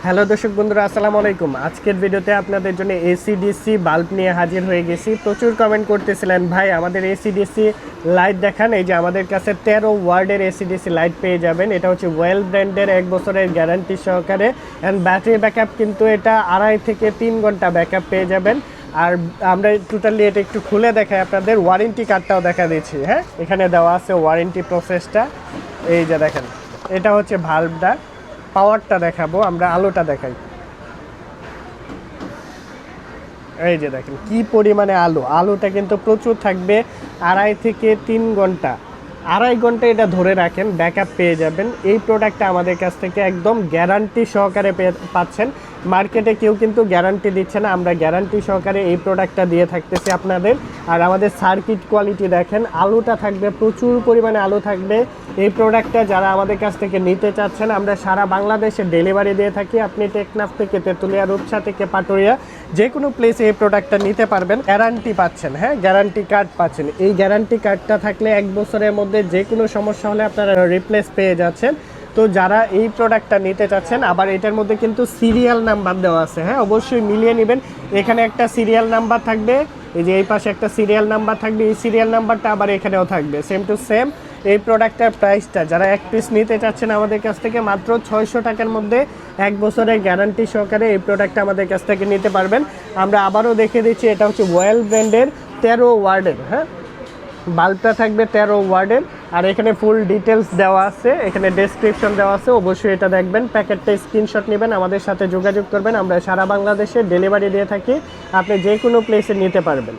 Hello দর্শক বন্ধুরা, আসসালামু আলাইকুম। আজকের ভিডিওতে আপনাদের জন্য এসিডিসি বাল্ব নিয়ে হাজির হয়ে গেছি। প্রচুর কমেন্ট করতেছিলেন, ভাই আমাদের এসিডিসি লাইট দেখান। এই যে আমাদের কাছে 13 ওয়ার্ডের এসিডিসি লাইট পেয়ে যাবেন। এটা হচ্ছে ওয়েল ব্র্যান্ডের, 1 বছরের গ্যারান্টি সহকারে। অ্যান্ড ব্যাটারি ব্যাকআপ কিন্তু এটা 2.5 থেকে 3 ঘন্টা ব্যাকআপ পেয়ে যাবেন। আর আমরা টোটালি এটা একটু খুলে দেখাই আপনাদের, ওয়ারেন্টি কার্ডটাও দেখা দিচ্ছি। হ্যাঁ, এখানে দেওয়া আছে ওয়ারেন্টি প্রসেসটা। এই যে দেখেন, এটা হচ্ছে ভাল্বটা। পাওয়ারটা দেখাবো, আমরা আলোটা দেখাই। এই যে দেখেন কি পরিমাণে আলোটা কিন্তু প্রচুর থাকবে। 2.5 থেকে 3 ঘন্টা, 2.5 ঘন্টা এটা ধরে রাখেন, ব্যাকআপ পেয়ে যাবেন। এই প্রোডাক্টটা আমাদের কাছ থেকে একদম গ্যারান্টি সহকারে পাচ্ছেন। মার্কেটে কেউ কিন্তু গ্যারান্টি দিচ্ছে না, আমরা গ্যারান্টি সহকারে এই প্রোডাক্টটা দিয়ে থাকতেছি আপনাদের। আর আমাদের সার্কিট কোয়ালিটি দেখেন, আলোটা থাকবে, প্রচুর পরিমাণে আলো থাকবে। এই প্রোডাক্টটা যারা আমাদের কাছ থেকে নিতে চাচ্ছেন, আমরা সারা বাংলাদেশে ডেলিভারি দিয়ে থাকি। আপনি টেকনাফ থেকে তেঁতুলিয়া, রূপসা থেকে পাটুরিয়া, যে কোনো প্লেসে এই প্রোডাক্টটা নিতে পারবেন। গ্যারান্টি পাচ্ছেন, হ্যাঁ গ্যারান্টি কার্ড পাচ্ছেন। এই গ্যারান্টি কার্ডটা থাকলে 1 বছরের মধ্যে যে কোনো সমস্যা হলে আপনারা রিপ্লেস পেয়ে যাচ্ছেন। তো যারা এই প্রোডাক্টটা নিতে চাচ্ছেন, আবার এটার মধ্যে কিন্তু সিরিয়াল নাম্বার দেওয়া আছে। হ্যাঁ, অবশ্যই মিলিয়ে নেবেন। এখানে একটা সিরিয়াল নাম্বার থাকবে, এই যে এই পাশে একটা সিরিয়াল নাম্বার থাকবে। এই সিরিয়াল নাম্বারটা আবার এখানেও থাকবে, সেম টু সেম। এই প্রোডাক্টটার প্রাইসটা যারা 1 পিস নিতে চাচ্ছেন আমাদের কাছ থেকে, মাত্র 600 টাকার মধ্যে 1 বছরের গ্যারান্টি সহকারে এই প্রোডাক্টটা আমাদের কাছ থেকে নিতে পারবেন। আমরা আবারও দেখে দিচ্ছি, এটা হচ্ছে ওয়েল ব্র্যান্ডের 13 ওয়ার্ডের। হ্যাঁ, বাল্বটা থাকবে 13 ওয়ার্ডের। আর এখানে ফুল ডিটেলস দেওয়া আছে, এখানে ডেসক্রিপশন দেওয়া আছে, অবশ্যই এটা দেখবেন। প্যাকেটটা স্ক্রিনশট নেবেন, আমাদের সাথে যোগাযোগ করবেন। আমরা সারা বাংলাদেশে ডেলিভারি দিয়ে থাকি, আপনি যে কোনো প্লেসে নিতে পারবেন।